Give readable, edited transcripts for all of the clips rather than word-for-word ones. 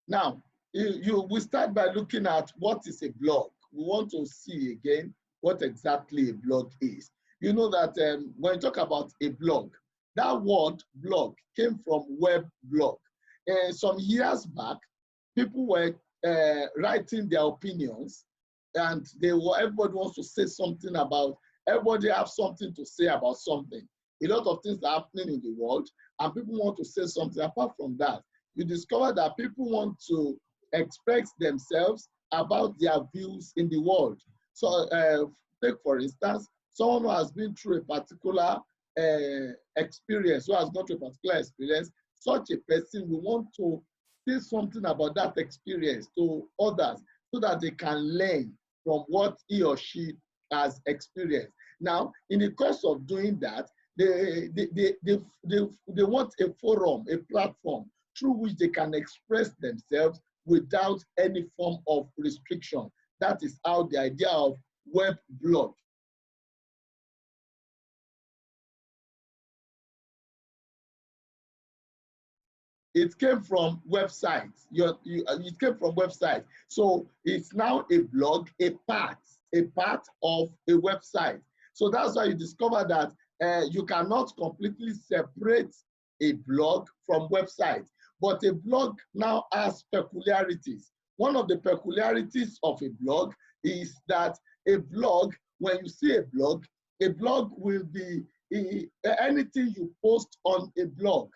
Now, we start by looking at what is a blog. We want to see again what exactly a blog is. You know that when you talk about a blog, that word blog came from web blog. Some years back, people were writing their opinions, and everybody wants to say something about, everybody has something to say about something. A lot of things are happening in the world, and people want to say something. Apart from that, you discover that people want to express themselves about their views in the world. So take for instance, someone who has been through a particular experience, who has gone through a particular experience, such a person will want to say something about that experience to others so that they can learn from what he or she has experienced. Now, in the course of doing that, they want a forum, a platform through which they can express themselves without any form of restriction. That is how the idea of web blog. It came from websites. It came from websites. So it's now a blog, a part of a website. So that's why you discover that you cannot completely separate a blog from website. But a blog now has peculiarities. One of the peculiarities of a blog is that a blog, when you see a blog will be anything you post on a blog.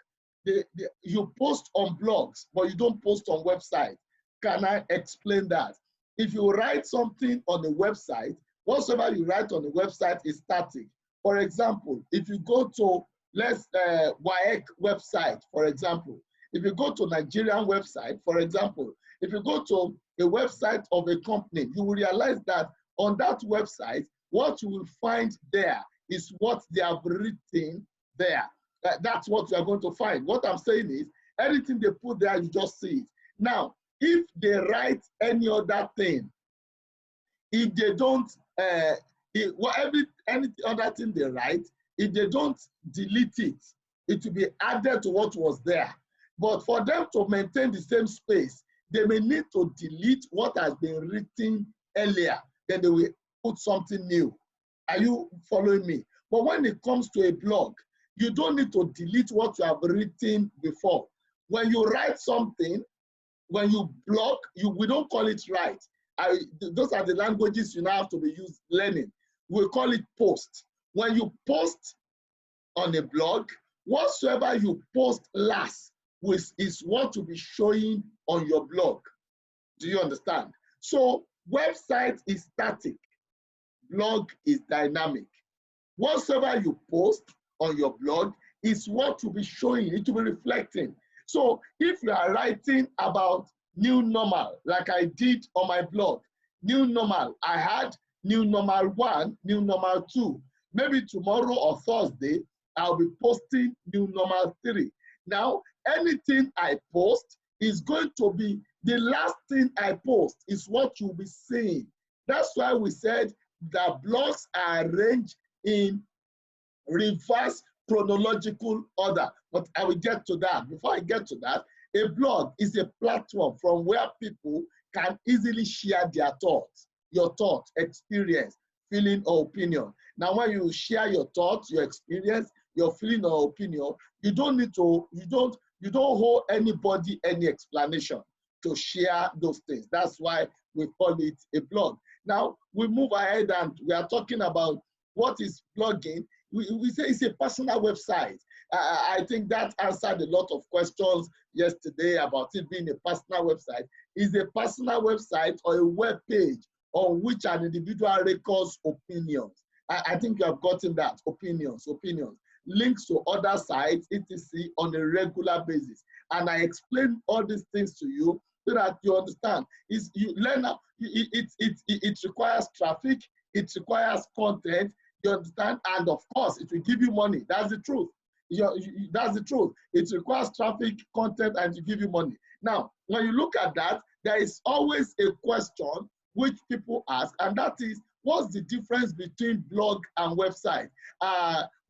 You post on blogs, but you don't post on websites. Can I explain that? If you write something on a website, whatsoever you write on the website is static. For example, if you go to WAEC website, for example, if you go to Nigerian website, for example, if you go to a website of a company, you will realize that on that website, what you will find there is what they have written there. That's what you are going to find. What I'm saying is, anything they put there, you just see it. Now, if they write any other thing, if they don't, any other thing they write, if they don't delete it, it will be added to what was there. But for them to maintain the same space, they may need to delete what has been written earlier. Then they will put something new. Are you following me? But when it comes to a blog, you don't need to delete what you have written before. When you write something, when you blog, we don't call it write. Those are the languages you now have to be learning. We call it post. When you post on a blog, whatsoever you post last is what will be showing on your blog. Do you understand? So website is static, blog is dynamic. Whatsoever you post on your blog is what will be showing, it will be reflecting. So if you are writing about new normal, like I did on my blog, new normal, I had new normal 1, new normal 2. Maybe tomorrow or Thursday, I'll be posting new normal 3. Now, anything I post is going to be, the last thing I post is what you'll be seeing. That's why we said that blogs are arranged in reverse chronological order. But I will get to that. Before I get to that, a blog is a platform from where people can easily share their thoughts, your thoughts, experience, feeling, or opinion. Now, when you share your thoughts, your experience, your feeling or opinion, you don't need to, you don't hold anybody any explanation to share those things. That's why we call it a blog. Now, we move ahead and we are talking about what is blogging. We say it's a personal website. I think that answered a lot of questions yesterday about it being a personal website. Is a personal website or a web page on which an individual records opinions. I think you have gotten that, opinions. Links to other sites, etc. on a regular basis. And I explain all these things to you so that you understand. You learn how, it requires traffic, it requires content, you understand? And of course, it will give you money. That's the truth. That's the truth. It requires traffic, content, and to give you money. Now, when you look at that, there is always a question which people ask, and that is, what's the difference between blog and website?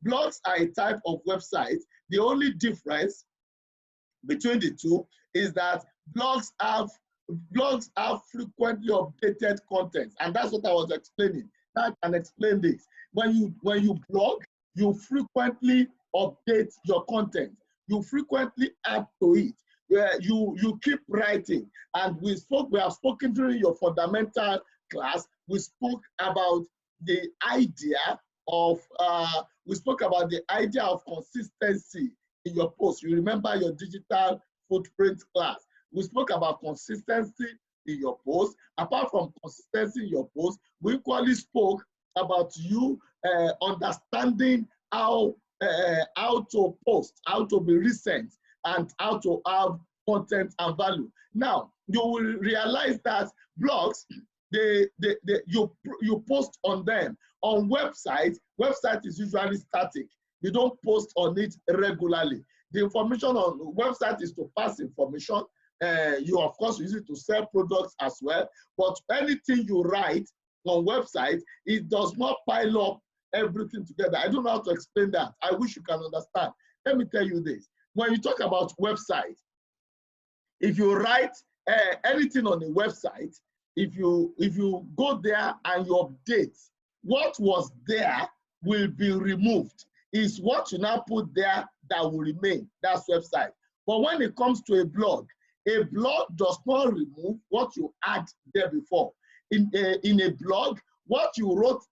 Blogs are a type of website. The only difference between the two is that blogs have frequently updated content, and that's what I was explaining. Now I can explain this. When you blog, you frequently update your content. You frequently add to it. You keep writing. And we have spoken during your fundamental class. We spoke about the idea of consistency in your post. You remember your digital footprint class. We spoke about consistency in your post. Apart from consistency in your post, we equally spoke about you understanding how to post, how to be recent, and how to have content and value. Now, you will realize that blogs, you post on them. On website is usually static. You don't post on it regularly. The information on website is to pass information. You of course use it to sell products as well. But anything you write on website, it does not pile up everything together. I don't know how to explain that. I wish you can understand. Let me tell you this. When you talk about website, if you write anything on a website, if you go there and you update, what was there will be removed. It's what you now put there that will remain. That's website. But when it comes to a blog does not remove what you had there before. In a blog, what you wrote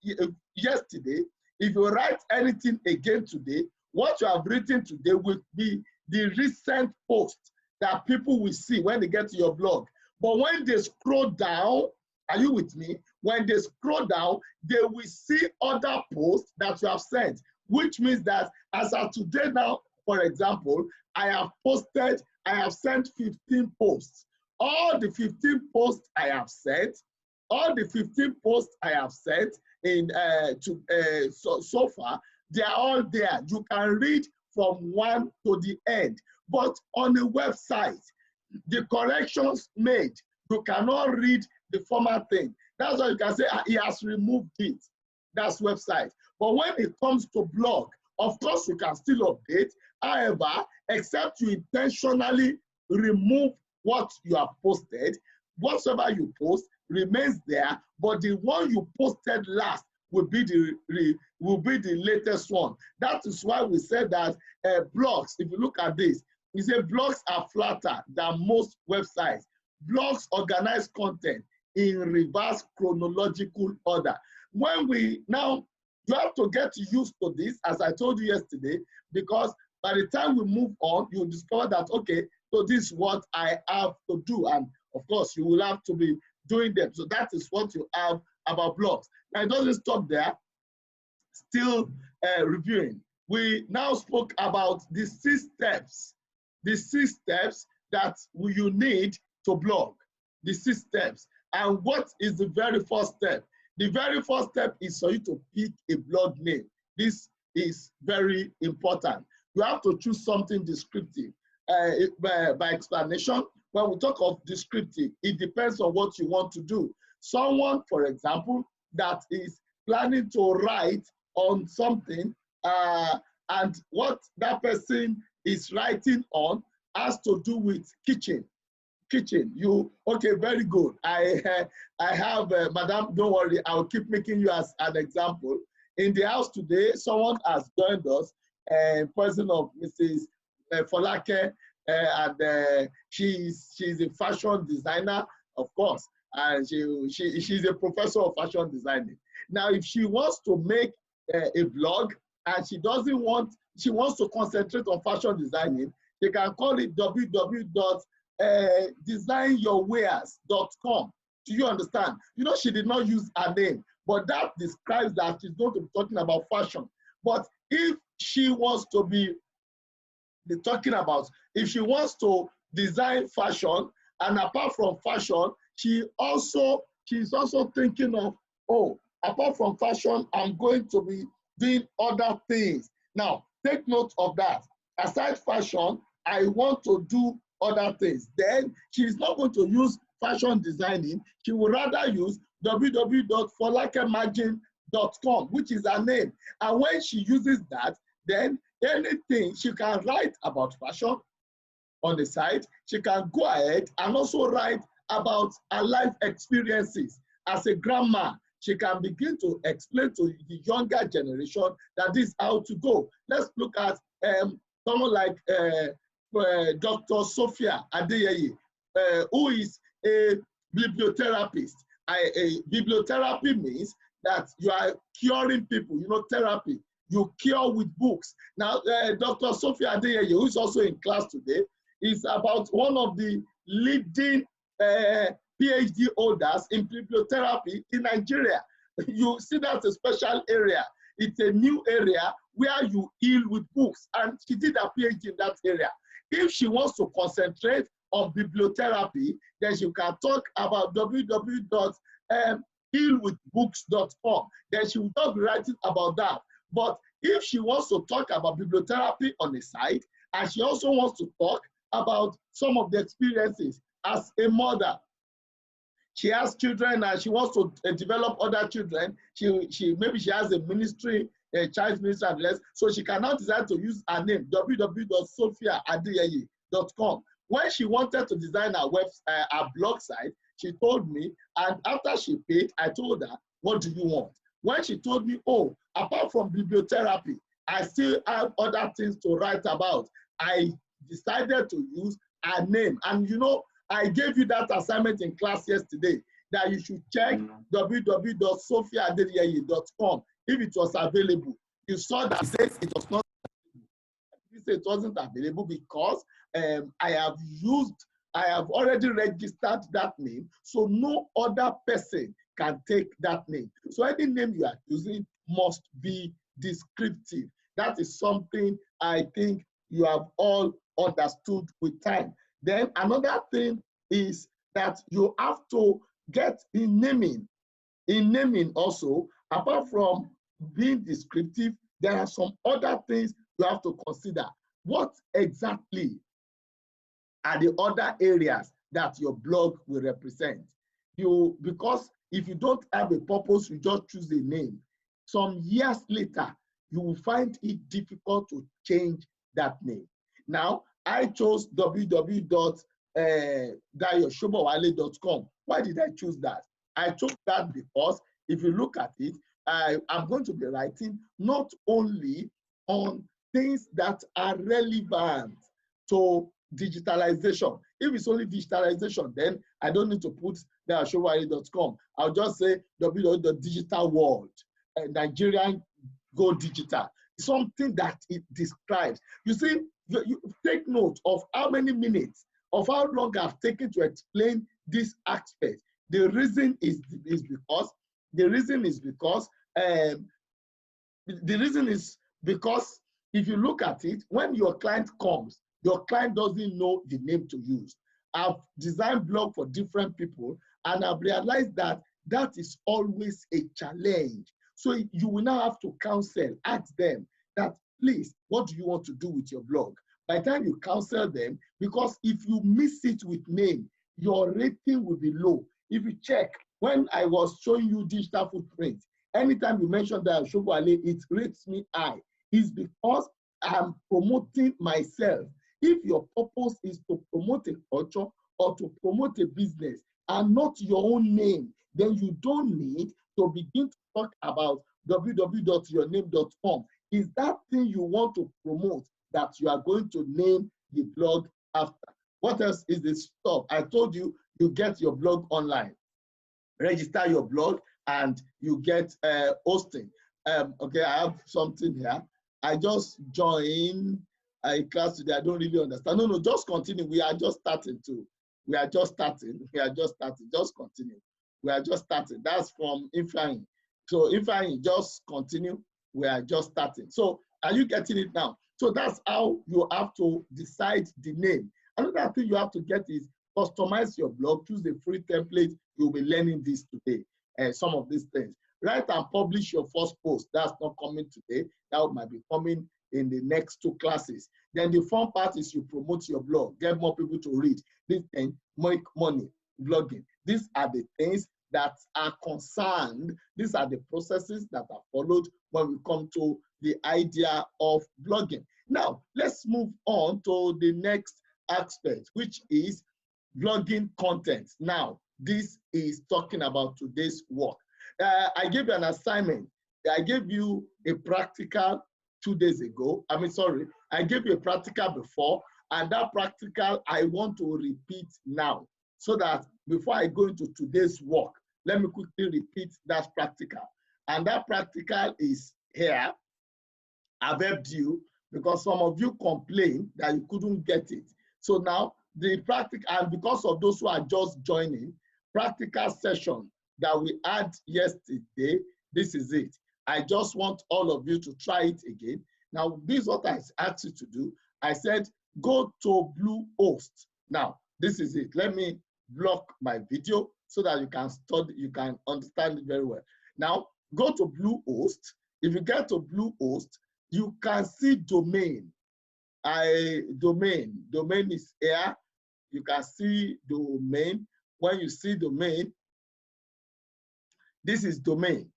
yesterday, if you write anything again today, what you have written today will be the recent post that people will see when they get to your blog. But when they scroll down, are you with me? When they scroll down, they will see other posts that you have sent, which means that as of today now, for example, I have sent 15 posts. All the 15 posts I have sent, in so far, they are all there. You can read from one to the end. But on a website, the corrections made, you cannot read the former thing. That's why you can say he has removed it. That's website. But when it comes to blog, of course you can still update. However, except you intentionally remove what you have posted, whatever you post remains there, but the one you posted last will be the latest one. That is why we said that blogs, if you look at this, we say blogs are flatter than most websites. Blogs organize content in reverse chronological order. You have to get used to this, as I told you yesterday, because by the time we move on, you'll discover that, okay, so this is what I have to do. And of course, you will have to be doing them. So that is what you have about blogs. Now, it doesn't stop there. Still reviewing. We now spoke about the 6 steps. The 6 steps that you need to blog. The 6 steps. And what is the very first step? The very first step is for you to pick a blog name. This is very important. You have to choose something descriptive. By explanation, when we talk of descriptive, it depends on what you want to do. Someone, for example, that is planning to write on something, and what that person is writing on has to do with kitchen. Okay, very good. I have, madam, don't worry, I'll keep making you as an example. In the house today, someone has joined us, person of Mrs. Folake, and she's a fashion designer, of course, and she's a professor of fashion designing. Now, if she wants to make a blog and she wants to concentrate on fashion designing, she can call it www.designyourwares.com. Do you understand? You know, she did not use her name, but that describes that she's going to be talking about fashion. But if she wants to be if she wants to design fashion, and apart from fashion, she's also thinking of, oh, apart from fashion, I'm going to be doing other things. Now, take note of that. Aside fashion, I want to do other things. Then she's not going to use fashion designing. She will rather use www.folakemagine.com, which is her name. And when she uses that, then anything she can write about fashion, on the site, she can go ahead and also write about her life experiences. As a grandma, she can begin to explain to the younger generation that this is how to go. Let's look at someone like Dr. Sophia Adeyeye, who is a bibliotherapist. Bibliotherapy means that you are curing people, you know, therapy. You cure with books. Now, Dr. Sophia Adeyeye, who is also in class today, is about one of the leading PhD holders in bibliotherapy in Nigeria. You see that's a special area. It's a new area where you heal with books, and she did a PhD in that area. If she wants to concentrate on bibliotherapy, then she can talk about www.healwithbooks.com. Then she will talk writing about that. But if she wants to talk about bibliotherapy on the site, and she also wants to talk about some of the experiences as a mother, she has children and she wants to develop other children. Maybe she has a ministry, a child ministry and less, so she can now decide to use her name, www.sophiaadeyeye.com. When she wanted to design her blog site, she told me, and after she paid, I told her, what do you want? When she told me, oh, apart from bibliotherapy, I still have other things to write about, I decided to use her name. And you know, I gave you that assignment in class yesterday, that you should check www.sophiaadeyeye.com if it was available. You saw that it says it was not available. It wasn't available because I have already registered that name, so no other person can take that name. So any name you are using must be descriptive. That is something I think you have all understood with time. Then another thing is that you have to get in naming. In naming also, apart from being descriptive, there are some other things you have to consider. What exactly are the other areas that your blog will represent? Because if you don't have a purpose, you just choose a name. Some years later, you will find it difficult to change that name. Now, I chose www.dayoshobowale.com. Why did I choose that? I chose that because if you look at it, I'm going to be writing not only on things that are relevant to digitalization. If it's only digitalization, then I don't need to put dayoshobowale.com. I'll just say www.digitalworld, Nigerian Go Digital. Something that it describes. You see, you take note of how many minutes, of how long I've taken to explain this aspect. The reason is because if you look at it, when your client comes, your client doesn't know the name to use. I've designed blog for different people, and I've realized that that is always a challenge. So you will now have to counsel, ask them that, please, what do you want to do with your blog? By the time you counsel them, because if you miss it with name, your rating will be low. If you check, when I was showing you digital footprint, anytime you mention that Shobowale, it rates me high. It's because I'm promoting myself. If your purpose is to promote a culture or to promote a business and not your own name, then you don't need to begin to talk about www.yourname.com. Is that thing you want to promote that you are going to name the blog after? What else is this stuff? I told you, you get your blog online. Register your blog and you get hosting. Okay, I have something here. I just joined a class today. I don't really understand. No, just continue. We are just starting too. We are just starting. Just continue. We are just starting. That's from Ifeanyi. So Ifeanyi, just continue. We are just starting. So are you getting it now? So that's how you have to decide the name. Another thing you have to get is customize your blog. Choose a free template. You'll be learning this today. Some of these things. Write and publish your first post. That's not coming today. That might be coming in the next 2 classes. Then the fun part is you promote your blog. Get more people to read. This and make money. Blogging. These are the things that are concerned. These are the processes that are followed when we come to the idea of blogging. Now, let's move on to the next aspect, which is blogging content. Now, this is talking about today's work. I gave you an assignment. I gave you a practical 2 days ago. I gave you a practical before, and that practical I want to repeat now, so that before I go into today's work, let me quickly repeat that practical. And that practical is here. I've helped you because some of you complained that you couldn't get it. So now the practical, and because of those who are just joining, practical session that we had yesterday, this is it. I just want all of you to try it again. Now, this is what I asked you to do. I said, go to Bluehost. Now, this is it. Let me block my video so that you can study, you can understand it very well. Now, go to Bluehost. If you get to Bluehost, you can see domain. Domain is here. You can see domain. When you see domain, this is domain.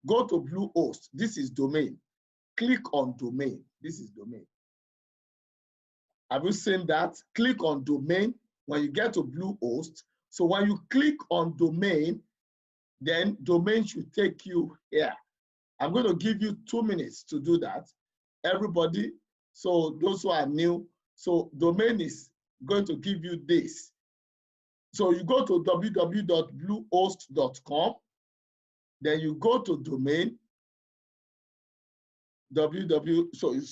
Go to Bluehost. This is domain. Click on domain. This is domain. Have you seen that? Click on domain when you get to Bluehost. So when you click on domain, then domain should take you here. I'm going to give you 2 minutes to do that. Everybody, so those who are new, so domain is going to give you this. So you go to www.bluehost.com, then you go to domain, so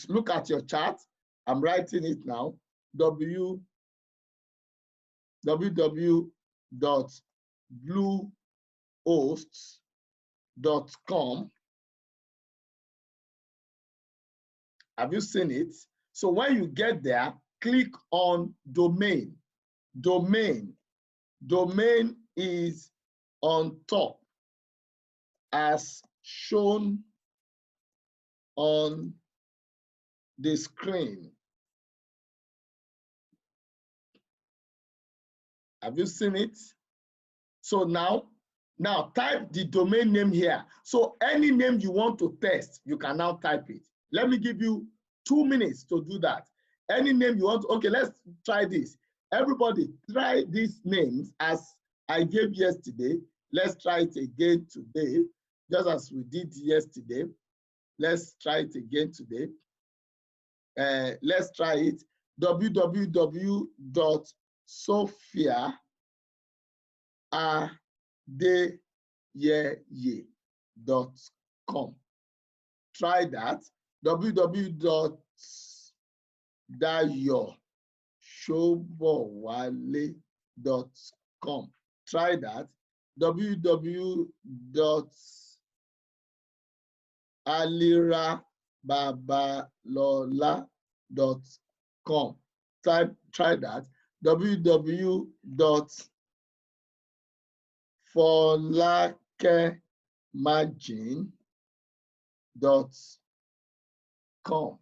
look at your chart. I'm writing it now, www.bluehost.com. Have you seen it? So when you get there, click on domain. Domain is on top as shown on the screen. Have you seen it? So now type the domain name here. So any name you want to test, you can now type it. Let me give you 2 minutes to do that. Any name you want to, okay, let's try this. Everybody try these names as I gave yesterday. Let's try it again today, just as we did yesterday. Let's try it again today. Let's try it. www.sophiaadeyeye.com. Try that. www.dayoshobowale.com. Try that. www.alirababalola.com. Try that. www.folakemagin.com.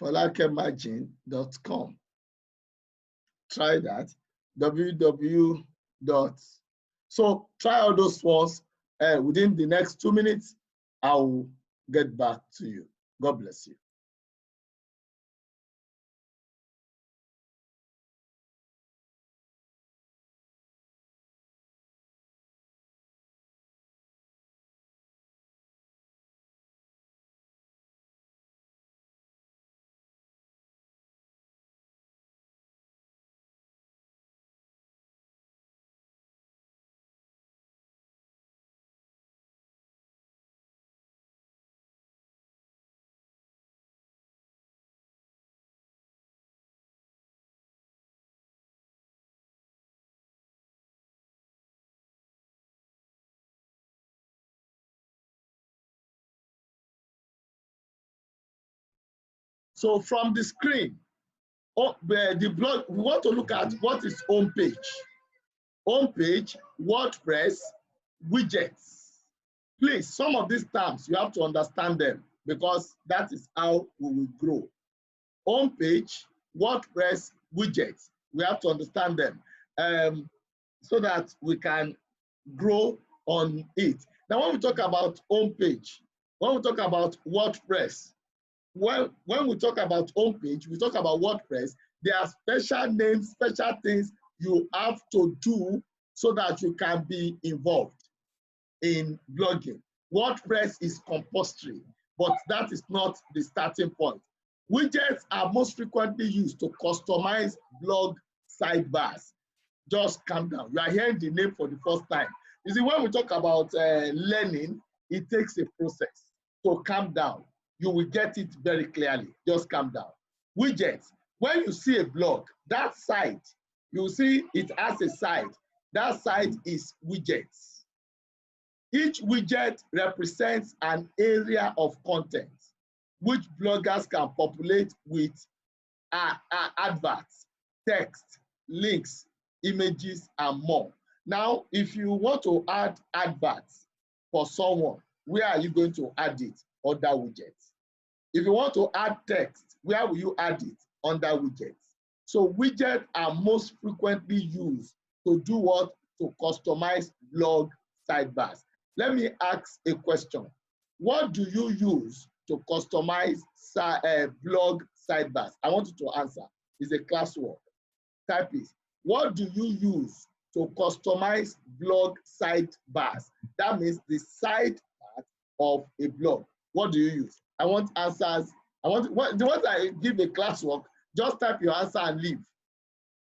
folakemagin.com. Try that. www. So try all those ones. Within the next 2 minutes, I will get back to you. God bless you. So from the screen, the blog, we want to look at what is home page. Home page, WordPress, widgets. Please, some of these terms, you have to understand them because that is how we will grow. Home page, WordPress, widgets. We have to understand them so that we can grow on it. Now, when we talk about home page, when we talk about WordPress, when we talk about homepage, we talk about WordPress, there are special names, special things you have to do so that you can be involved in blogging. WordPress is compulsory, but that is not the starting point. Widgets are most frequently used to customize blog sidebars. Just calm down. You are hearing the name for the first time. You see, when we talk about learning, it takes a process. So calm down. You will get it very clearly. Just calm down. Widgets. When you see a blog, that site, you see it has a site. That site is widgets. Each widget represents an area of content which bloggers can populate with adverts, text, links, images, and more. Now, if you want to add adverts for someone, where are you going to add it? Under widgets. If you want to add text, where will you add it? Under widgets. So widgets are most frequently used to do what? To customize blog sidebars. Let me ask a question. What do you use to customize blog sidebars? I want you to answer. It's a classwork. Type it. What do you use to customize blog sidebars? That means the side part of a blog. What do you use? I want answers. Once I give a classwork, just type your answer and leave.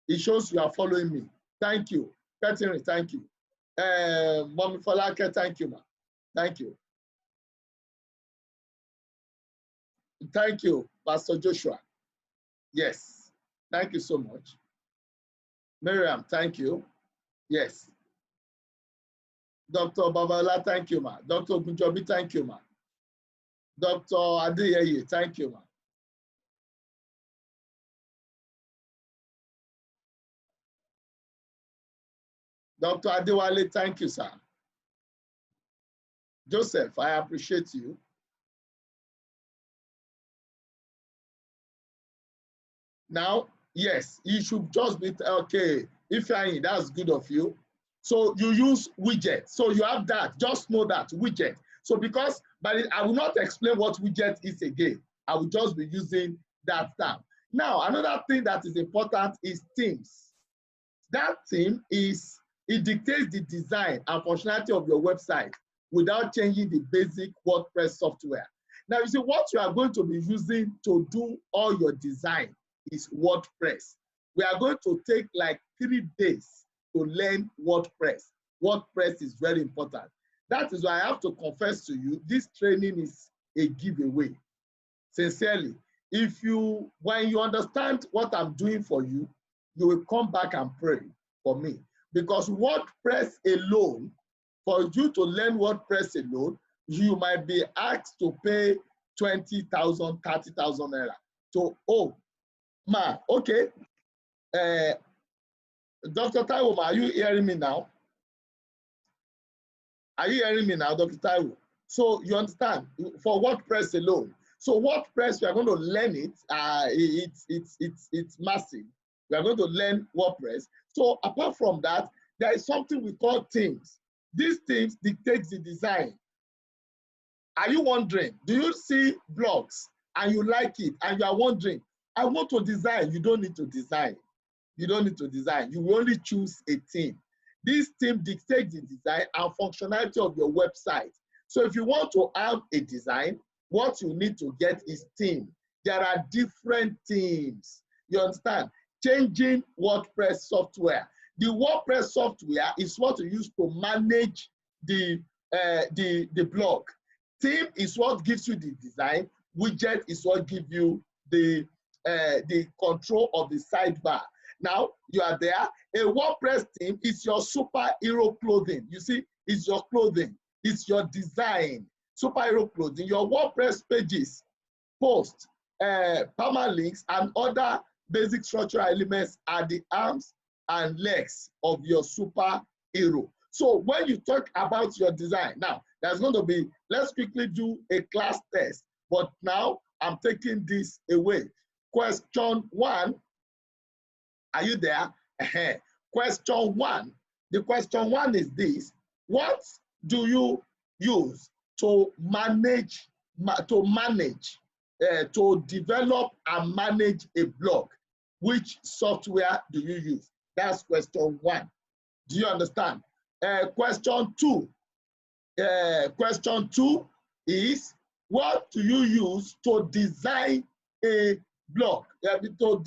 It shows you are following me. Thank you. Catherine, thank you. Mommy Falake, thank you, ma. Thank you. Thank you, Pastor Joshua. Yes. Thank you so much. Miriam, thank you. Yes. Dr. Babala, thank you, ma. Dr. Bunjobi, thank you, ma. Dr. Adeyeye, thank you, ma. Dr. Adewale, thank you, sir. Joseph, I appreciate you. Now, yes, you should just be, okay, if you're that's good of you. So you use widget. So you have that, just know that, widget. So because, but I will not explain what widget is again. I will just be using that term. Now, another thing that is important is themes. That theme is, it dictates the design and functionality of your website without changing the basic WordPress software. Now, you see, what you are going to be using to do all your design is WordPress. We are going to take like 3 days to learn WordPress. WordPress is very important. That is why I have to confess to you, this training is a giveaway. Sincerely, when you understand what I'm doing for you, you will come back and pray for me. Because WordPress alone, for you to learn WordPress alone, you might be asked to pay 20,000, 30,000 naira. So, oh, ma, okay. Dr. Taiwo, are you hearing me now? Are you hearing me now, Dr. Taiwo? So you understand, for WordPress alone. So WordPress, we are going to learn it. It's massive. We are going to learn WordPress. So apart from that, there is something we call themes. These themes dictate the design. Are you wondering, do you see blogs and you like it and you are wondering, I want to design? You don't need to design. You don't need to design. You will only choose a theme. This theme dictates the design and functionality of your website. So if you want to have a design, what you need to get is theme. There are different themes. You understand? Changing WordPress software. The WordPress software is what you use to manage the blog. Theme is what gives you the design. Widget is what gives you the control of the sidebar. Now you are there. A WordPress theme is your superhero clothing. You see, it's your clothing. It's your design. Superhero clothing. Your WordPress pages, posts, permalinks, and other basic structural elements are the arms and legs of your superhero. So when you talk about your design, now there's going to be, let's quickly do a class test. But now I'm taking this away. Question 1. Are you there? Question 1. The question 1 is this. What do you use to manage to develop and manage a blog, which software do you use? That's question 1. Do you understand? Question 2. Question 2 is, what do you use to design a blog? To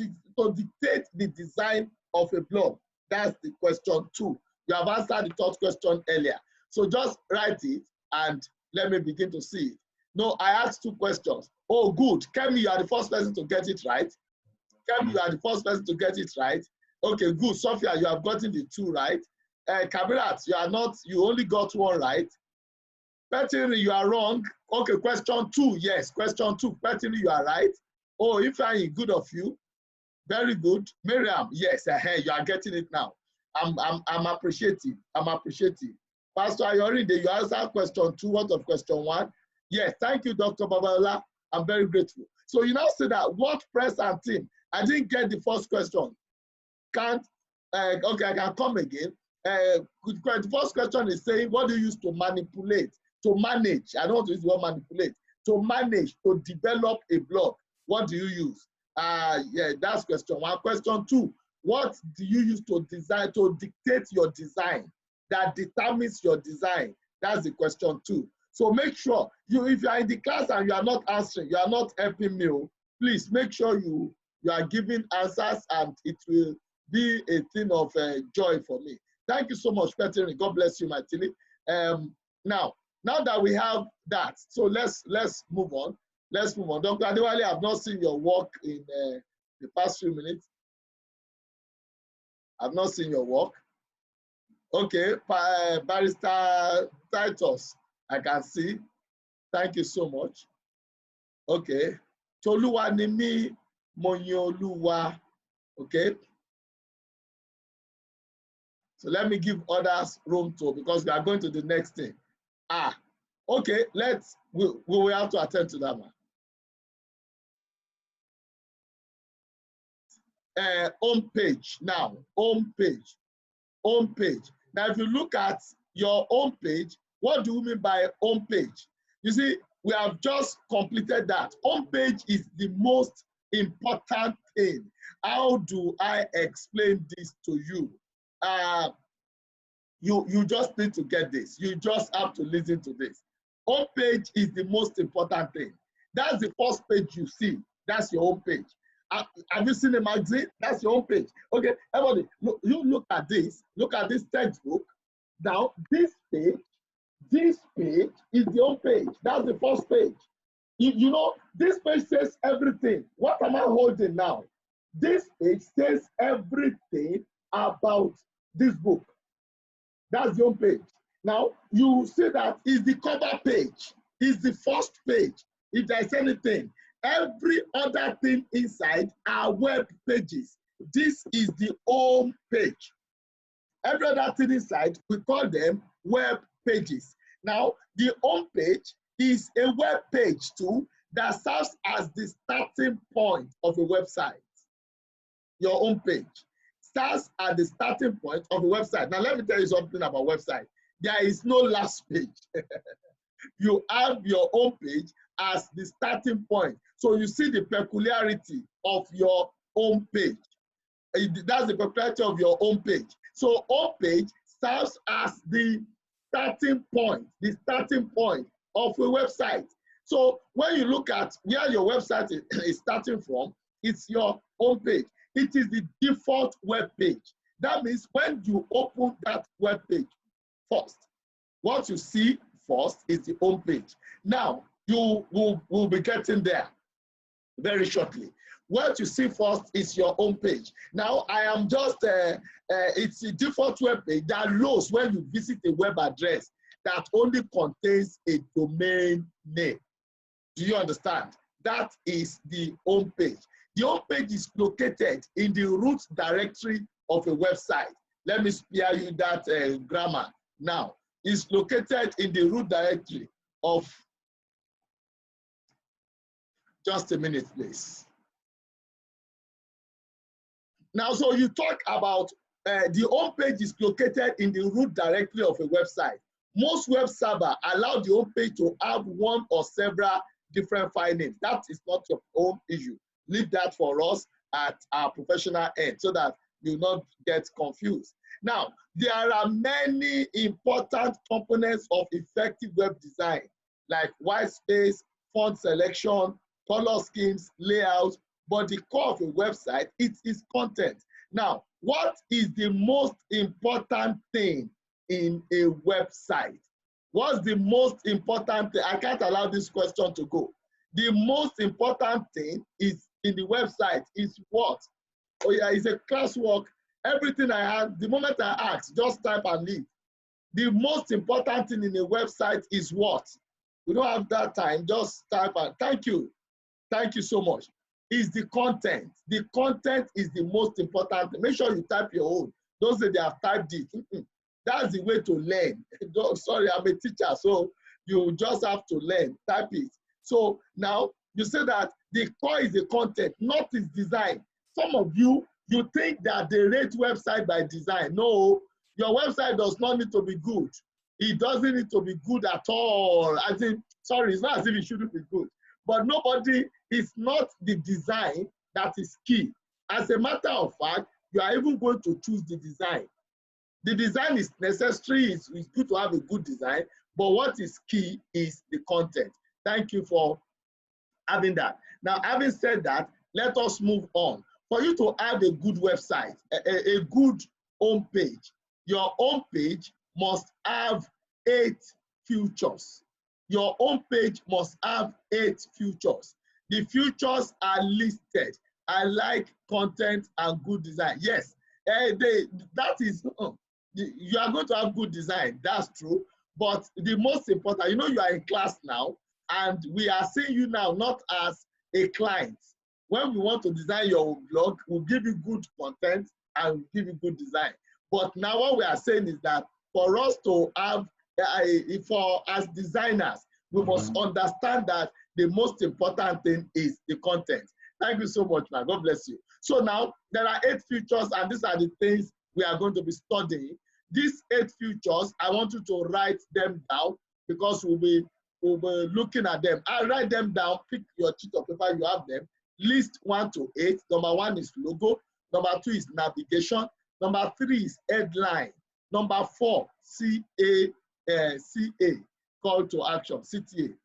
dictate the design of a blog. That's the question 2. You have answered the third question earlier. So just write it and let me begin to see it. No, I asked 2 questions. Oh, good. Kemi, you are the first person to get it right. Kemi, you are the first person to get it right. Okay, good. Sophia, you have gotten the 2 right. Kabirat, you only got 1 right. Petri, you are wrong. Okay, question 2. Yes, question 2. Petri, you are right. Oh, Ifeanyi, good of you. Very good. Miriam, yes, you are getting it now. I'm appreciative. I'm appreciative. Pastor Ayorinde, you answered question 2. What of question 1? Yes, thank you, Dr. Babalola. I'm very grateful. So you now say that WordPress and team. I didn't get the first question. Okay, I can come again. The first question is saying, what do you use to manipulate, to manage? I don't want to use the word manipulate. To manage, to develop a blog. What do you use? Yeah, that's question 1. Question 2, what do you use to design, to dictate your design that determines your design? That's the question 2. So make sure, if you are in the class and you are not answering, you are not helping me, please make sure you are giving answers, and it will be a thing of joy for me. Thank you so much, Petri. God bless you, Martini. Now that we have that, so let's move on. Let's move on. Dr. Adewale, I've not seen your work in the past few minutes. I've not seen your work. Okay, Barrister Titus, I can see. Thank you so much. Okay. Toluwanimi Monyoluwa. Okay. So let me give others room to, because we are going to the next thing. Okay, we will have to attend to that one. Home page now, home page. Now, if you look at your home page, what do you mean by home page? You see, we have just completed that. Home page is the most important thing. How do I explain this to you? You just need to get this. You just have to listen to this. Home page is the most important thing. That's the first page you see. That's your home page. Have you seen a magazine? That's your home page. Okay, everybody, you look at this. Look at this textbook. Now, this page is the home page. That's the first page. You know, this page says everything. What am I holding now? This page says everything about this book. That's the home page. Now, you see that is the cover page, is the first page. If there's anything, every other thing inside are web pages. This is the home page. Every other thing inside, we call them web pages. Now, the home page is a web page too that serves as the starting point of a website. Your home page starts at the starting point of a website. Now, let me tell you something about website. There is no last page. You have your home page as the starting point. So you see the peculiarity of your home page. That's the peculiarity of your home page. So home page serves as the starting point of a website. So when you look at where your website is starting from, it's your home page. It is the default web page. That means when you open that web page first, what you see first is the home page. Now, you will be getting there very shortly. What you see first is your home page. Now, I am just, it's a default web page that loads when you visit a web address that only contains a domain name. Do you understand? That is the home page. The home page is located in the root directory of a website. Let me spare you that grammar. Now, it's located in the root directory of, just a minute, please. Now, so you talk about the home page is located in the root directory of a website. Most web servers allow the home page to have one or several different file names. That is not your own issue. Leave that for us at our professional end so that you not get confused. Now, there are many important components of effective web design, like white space, font selection, color schemes, layout, but the core of a website, it is content. Now, what is the most important thing in a website? What's the most important thing? I can't allow this question to go. The most important thing is in the website is what? Oh yeah, it's a classwork. Everything I have, the moment I ask, just type and leave. The most important thing in a website is what? We don't have that time, just type and thank you. Thank you so much. Is the content. The content is the most important thing. Make sure you type your own. Don't say they have typed it. That's the way to learn. Sorry, I'm a teacher, so you just have to learn. Type it. So now you say that the core is the content, not its design. Some of you think that they rate website by design. No, your website does not need to be good. It doesn't need to be good at all. I think, sorry, it's not as if it shouldn't be good. But nobody, it's not the design that is key. As a matter of fact, you are even going to choose the design. The design is necessary, it's good to have a good design, but what is key is the content. Thank you for having that. Now, having said that, let us move on. For you to have a good website, a good home page, your home page must have 8 features. Your home page must have 8 features. The features are listed. I like content and good design. Yes, that is, you are going to have good design. That's true. But the most important, you know, you are in class now, and we are seeing you now not as a client. When we want to design your blog, we'll give you good content and we'll give you good design. But now what we are saying is that for us to have, as designers, we must understand that the most important thing is the content. Thank you so much, man. God bless you. So now there are 8 features, and these are the things we are going to be studying. These 8 features, I want you to write them down because we'll be looking at them. I'll write them down, pick your sheet of paper, you have them. List 1 to 8. Number 1 is logo. Number 2 is navigation. Number 3 is headline. Number 4, CA, call to action, CTA,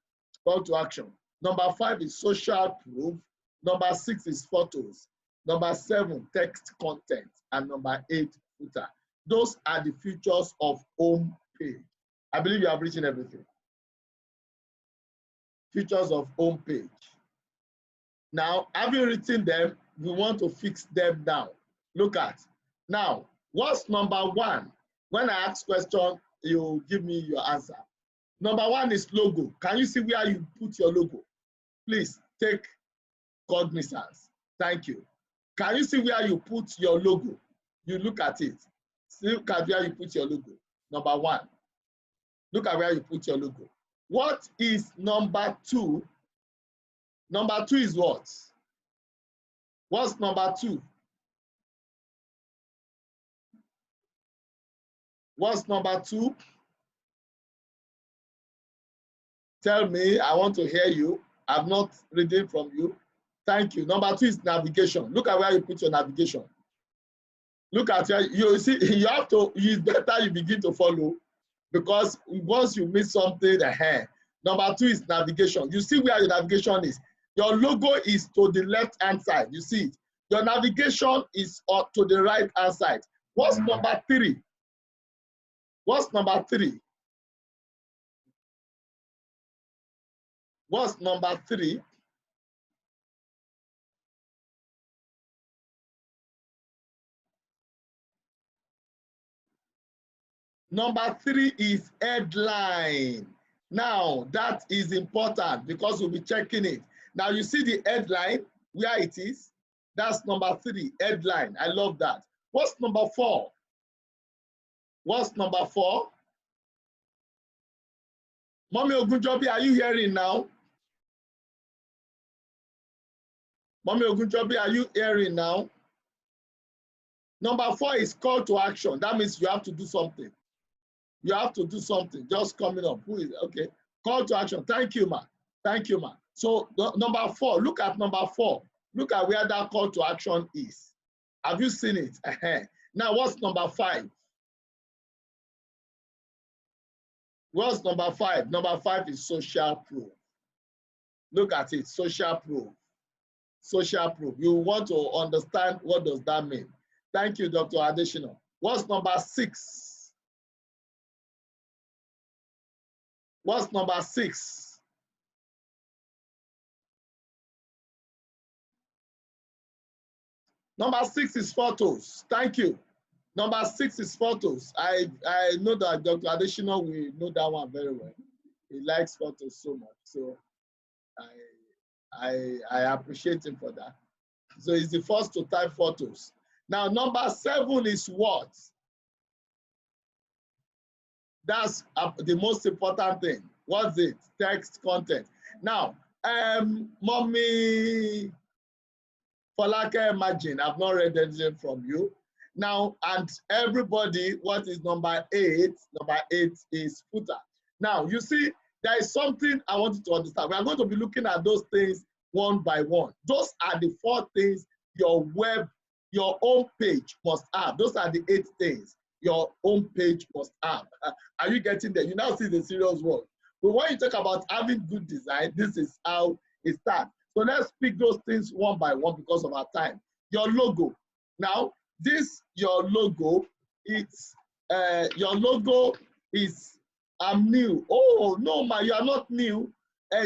call to action. Number 5 is social proof. Number 6 is photos. Number 7, text content. And number 8, footer. Those are the features of home page. I believe you have written everything. Features of home page. Now, having written them, we want to fix them down. Look at. Now, what's number 1? When I ask question, you give me your answer. Number 1 is logo. Can you see where you put your logo? Please take cognizance. Thank you. Can you see where you put your logo? You look at it. Look at where you put your logo. Number 1. Look at where you put your logo. What is number 2? Number 2 is what? What's number 2? What's number 2? Tell me, I want to hear you. I'm not reading from you. Thank you. Number 2 is navigation. Look at where you put your navigation. Look at where you see, you have to, it's better you begin to follow because once you miss something, ahead. Number 2 is navigation. You see where your navigation is. Your logo is to the left-hand side. You see it. Your navigation is to the right-hand side. What's number 3? What's number 3? What's number 3? Number 3 is headline. Now, that is important because we'll be checking it. Now, you see the headline, where it is? That's number 3, headline. I love that. What's number 4? What's number 4? Mommy Ogunjobi, are you hearing now? Mommy Ogunjobi, are you hearing now? Number 4 is call to action. That means you have to do something. You have to do something. Just coming up. Who is okay? Call to action. Thank you, ma. Thank you, ma. So number 4, look at number 4. Look at where that call to action is. Have you seen it? Now, what's number 5? What's number 5? Number 5 is social proof. Look at it, social proof. Social proof. You want to understand what does that mean. Thank you, Dr. Additional. What's number 6? What's number 6? Number 6 is photos. Thank you. Number 6 is photos. I know that Dr. Additional will know that one very well. He likes photos so much. So I appreciate him for that. So he's the first to type photos. Now, number 7 is what? That's the most important thing. What's it? Text content. Now, Mommy Falake, imagine, I've not read anything from you. Now, and everybody, what is number 8? Number 8 is footer. Now, you see, there is something I want you to understand. We are going to be looking at those things one by one. Those are the 4 things your own page must have. Those are the 8 things your own page must have. Are you getting there? You now see the serious work. But when you talk about having good design, this is how it starts. So let's pick those things one by one because of our time. Your logo. Now, your logo is I'm new. Oh no, ma, you are not new.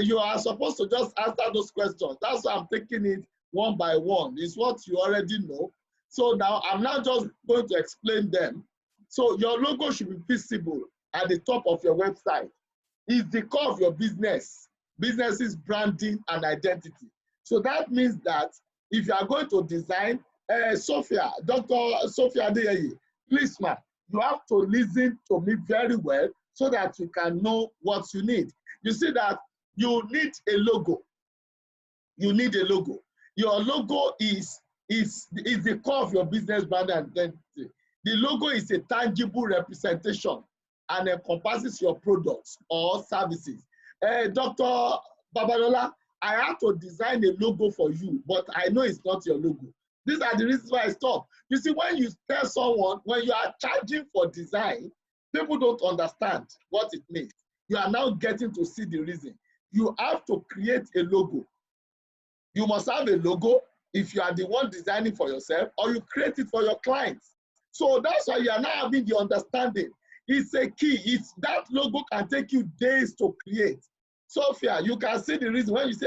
You are supposed to just answer those questions. That's why I'm taking it one by one. It's what you already know. So now I'm not just going to explain them. So your logo should be visible at the top of your website. It's the core of your business's branding and identity. So that means that if you are going to design, Sophia, Dr. Sophia Adeyeye, please, ma, you have to listen to me very well so that you can know what you need. You see that you need a logo. You need a logo. Your logo is the core of your business brand and identity. The logo is a tangible representation and encompasses your products or services. Dr. Babalola, I have to design a logo for you, but I know it's not your logo. These are the reasons why I stop. You see, when you tell someone, when you are charging for design, people don't understand what it means. You are now getting to see the reason. You have to create a logo. You must have a logo if you are the one designing for yourself, or you create it for your clients. So that's why you are now having the understanding. It's a key. That logo can take you days to create. Sophia, you can see the reason when you say,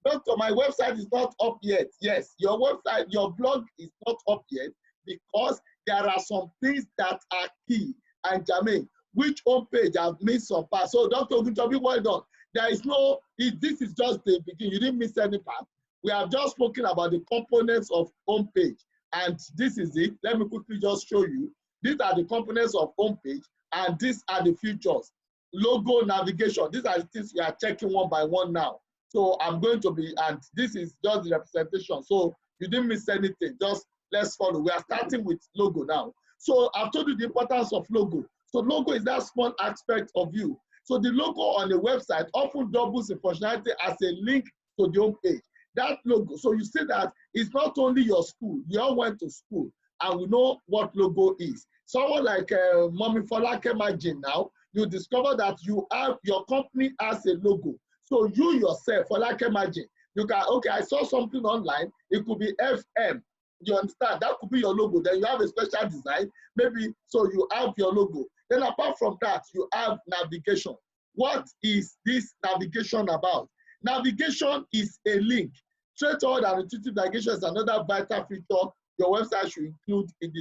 Doctor, my website is not up yet. Yes, your website, your blog is not up yet because there are some things that are key. And Jermaine, which homepage have missed some part? So Dr. Ogunjobi, well done. There is no, this is just the beginning. You didn't miss any part. We have just spoken about the components of homepage. And this is it. Let me quickly just show you. These are the components of homepage, and these are the features. Logo, navigation. These are the things we are checking one by one now. So I'm going to be, and this is just the representation. So you didn't miss anything. Just let's follow. We are starting with logo now. So I've told you the importance of logo. So logo is that small aspect of you. So the logo on a website often doubles in functionality as a link to the home page. That logo, so you see that it's not only your school. You all went to school, and we know what logo is. Someone like Mommy Falake, imagine now, you discover that your company has a logo. So you yourself, Falake, imagine, you can, okay, I saw something online, it could be FM. You understand? That could be your logo. Then you have a special design, maybe, so you have your logo. Then apart from that, you have navigation. What is this navigation about? Navigation is a link. Straightforward and intuitive navigation is another vital feature your website should include in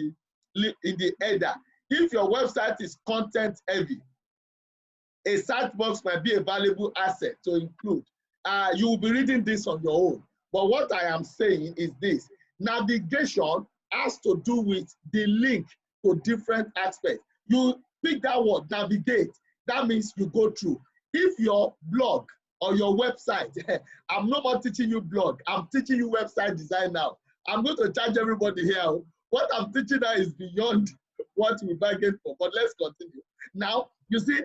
the header. If your website is content heavy, a search box might be a valuable asset to include. You will be reading this on your own. But what I am saying is this. Navigation has to do with the link to different aspects. You pick that word, navigate. That means you go through. If your blog or your website, I'm no more teaching you blog. I'm teaching you website design now. I'm going to charge everybody here. What I'm teaching now is beyond what we bargained for, but let's continue. Now, you see,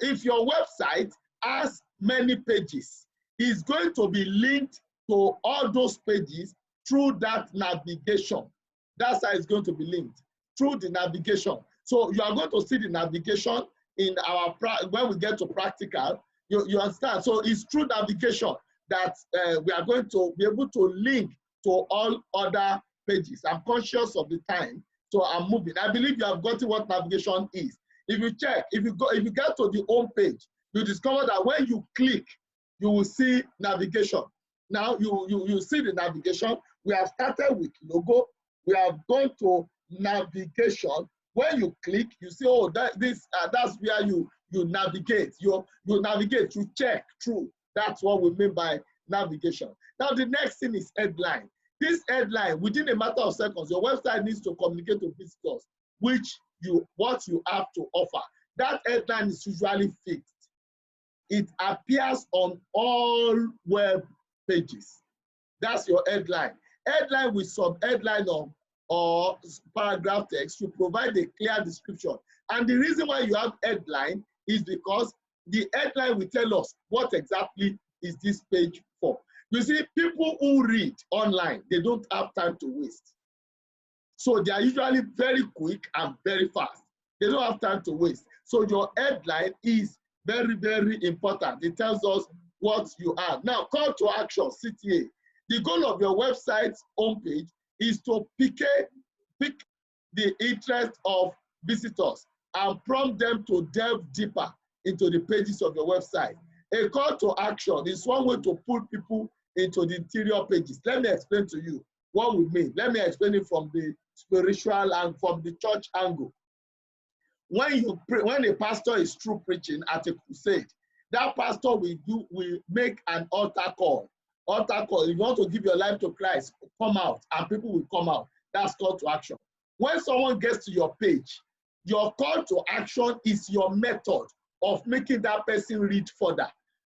if your website has many pages, is going to be linked to all those pages through that navigation. That's how it's going to be linked, through the navigation. So you are going to see the navigation in our, when we get to practical, you understand? So it's through navigation that we are going to be able to link to all other pages. I'm conscious of the time, so I'm moving. I believe you have gotten what navigation is. If you check, if you get to the home page, you discover that when you click, you will see navigation. Now you see the navigation. We have started with logo. We have gone to navigation. When you click, you see, oh, that's where you navigate. You navigate, you check through. That's what we mean by navigation. Now the next thing is headline. This headline, within a matter of seconds, your website needs to communicate to visitors what you have to offer. That headline is usually fixed. It appears on all web pages. That's your headline. Headline with sub-headline or paragraph text to provide a clear description. And the reason why you have headline is because the headline will tell us what exactly is this page for. You see, people who read online, they don't have time to waste. So they are usually very quick and very fast. They don't have time to waste. So your headline is very, very important. It tells us what you have. Now, call to action, CTA. The goal of your website's homepage is to pick the interest of visitors and prompt them to delve deeper into the pages of your website. A call to action is one way to pull people into the interior pages. Let me explain to you what we mean. Let me explain it from the spiritual and from the church angle. When a pastor is through preaching at a crusade, that pastor will make an altar call. Altar call. If you want to give your life to Christ, come out, and people will come out. That's call to action. When someone gets to your page, your call to action is your method of making that person read further.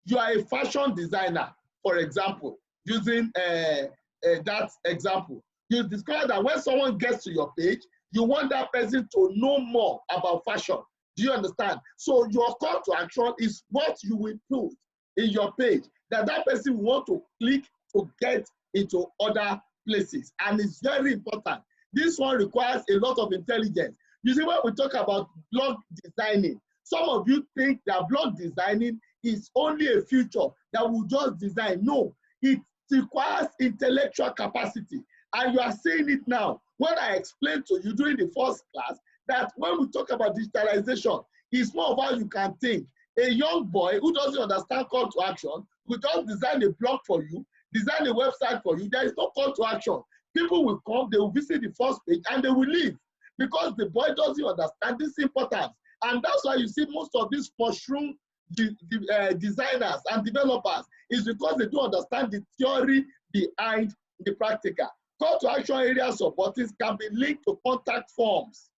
You are a fashion designer, for example, using that example. You discover that when someone gets to your page, you want that person to know more about fashion. Do you understand? So your call to action is what you will put in your page that person will want to click to get into other places. And it's very important. This one requires a lot of intelligence. You see, when we talk about blog designing, some of you think that blog designing is only a feature that will just design. No, it requires intellectual capacity. And you are seeing it now. When I explained to you during the first class that when we talk about digitalization, it's more of how you can think. A young boy who doesn't understand call to action will just design a blog for you, design a website for you. There is no call to action. People will come, they will visit the first page, and they will leave because the boy doesn't understand this importance. And that's why you see most of these mushroom designers and developers is because they don't understand the theory behind the practical. Call to action areas of buttons can be linked to contact forms,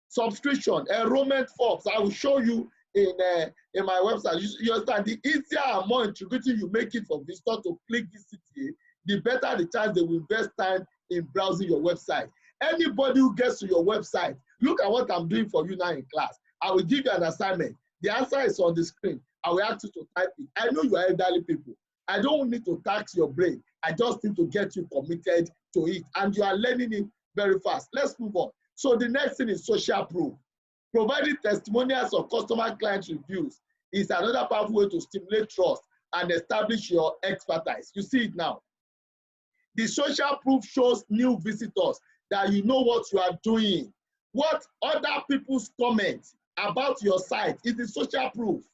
subscription, enrollment forms. I will show you in my website. You understand, the easier and more intriguing you make it for visitors to click this CTA, the better the chance they will invest time in browsing your website. Anybody who gets to your website, look at what I'm doing for you now in class. I will give you an assignment. The answer is on the screen. I will ask you to type it. I know you are elderly people. I don't need to tax your brain. I just need to get you committed to it. And you are learning it very fast. Let's move on. So the next thing is social proof. Providing testimonials of customer client reviews is another powerful way to stimulate trust and establish your expertise. You see it now. The social proof shows new visitors that you know what you are doing. What other people's comments about your site is the social proof.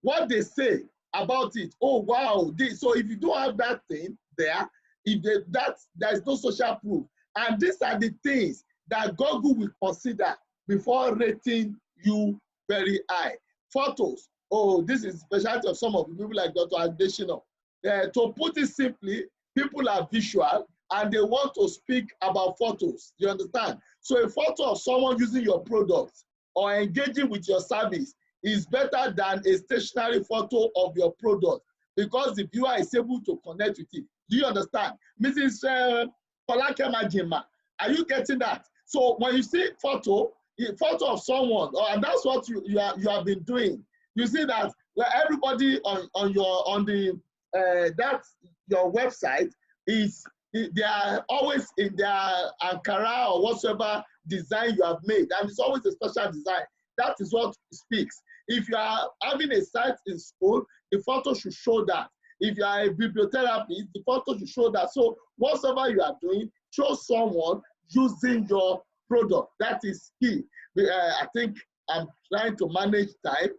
What they say about it, oh wow, so if you don't have that thing there, there is no social proof. And these are the things that Google will consider before rating you very high. Photos, oh, this is specialty of some of the people like Dr. Adeshino. To put it simply, people are visual and they want to speak about photos. You understand? So a photo of someone using your product or engaging with your service is better than a stationary photo of your product because the viewer is able to connect with it. Do you understand? Mrs. Polake Majima, are you getting that? So when you see a photo of someone, and that's what you have been doing, you see that everybody on the that's your website is, they are always in their Ankara or whatsoever design you have made, and it's always a special design. That is what speaks. If you are having a site in school, the photo should show that. If you are a bibliotherapist, the photo should show that. So whatever you are doing, show someone using your product. That is key. I think I'm trying to manage time.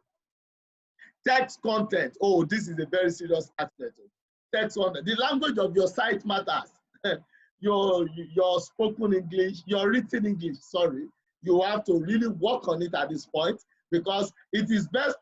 Text content. Oh, this is a very serious aspect. Text content. The language of your site matters. your spoken English, your written English, sorry. You have to really work on it at this point, because it is best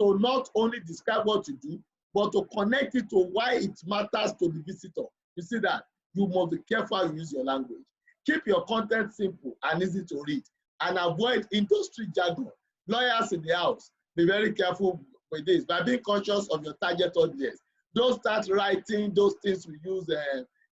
to not only describe what you do, but to connect it to why it matters to the visitor. You see that? You must be careful how you use your language. Keep your content simple and easy to read, and avoid industry jargon. Lawyers in the house, be very careful with this by being conscious of your target audience. Don't start writing those things we use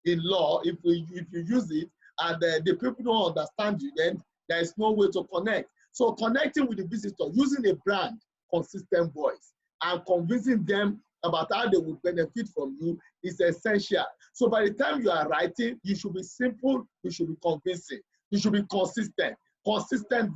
in law. If you use it and the people don't understand you, then there is no way to connect. So connecting with the visitor using a brand, consistent voice, and convincing them about how they will benefit from you is essential. So by the time you are writing, you should be simple, you should be convincing, you should be consistent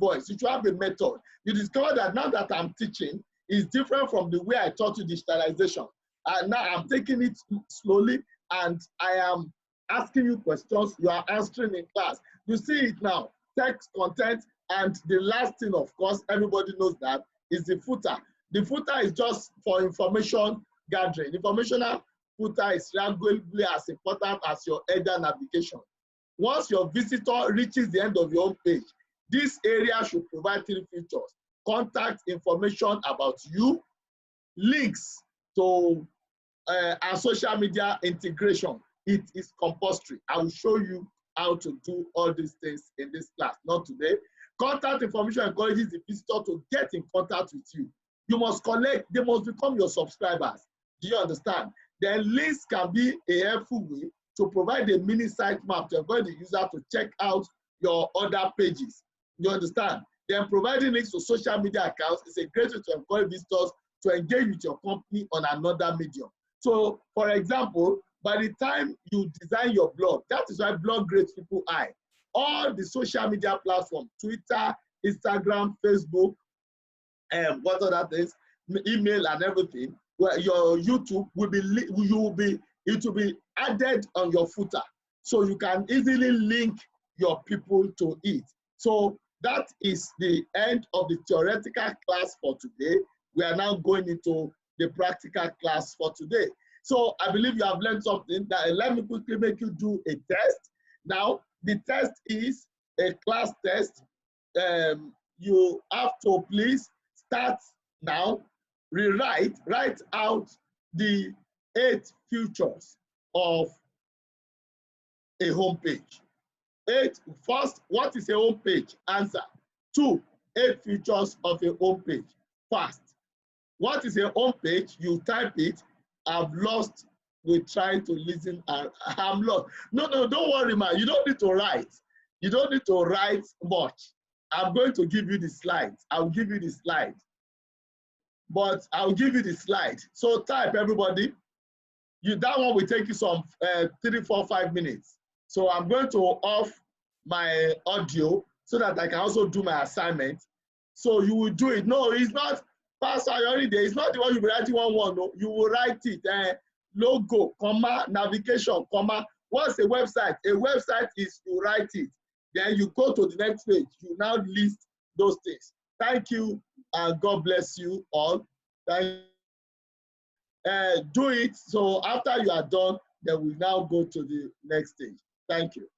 voice. You should have a method. You discover that now that I'm teaching is different from the way I taught you digitalization. And now I'm taking it slowly, and I am asking you questions, you are answering in class. You see it now, text content, and the last thing, of course, everybody knows that, is the footer. The footer is just for information gathering. Informational footer is arguably as important as your header navigation. Once your visitor reaches the end of your own page, this area should provide 3 features: contact information about you, links to and social media integration. It is compulsory. I will show you how to do all these things in this class, not today. Contact information encourages the visitor to get in contact with you. You must collect, they must become your subscribers. Do you understand? Then links can be a helpful way to provide a mini sitemap to encourage the user to check out your other pages. You understand? Then providing links to social media accounts is a great way to encourage visitors to engage with your company on another medium. So, for example, by the time you design your blog, that is why blog greats people eye. All the social media platforms, Twitter, Instagram, Facebook, what other things, email and everything, where your YouTube will be, it will be added on your footer. So you can easily link your people to it. So that is the end of the theoretical class for today. We are now going into the practical class for today. So I believe you have learned something. That let me quickly make you do a test. Now, the test is a class test. You have to please start now, write out the 8 features of a home page. 8, first, what is a home page? Answer. 2, 8 features of a home page. Fast. What is a home page? You type it. I've lost with trying to listen, and I'm lost. No, don't worry, man. You don't need to write. You don't need to write much. I'm going to give you the slides. I'll give you the slide. But I'll give you the slide. So type, everybody. That one will take you some 3, 4, 5 minutes. So I'm going to off my audio so that I can also do my assignment. So you will do it. No, it's not. Pastor, you're already there. It's not the one you'll be writing one. No, you will write it. Logo, comma, navigation, comma. What's a website? A website is you write it. Then you go to the next page. You now list those things. Thank you, and God bless you all. Thank do it. So after you are done, then we now go to the next stage. Thank you.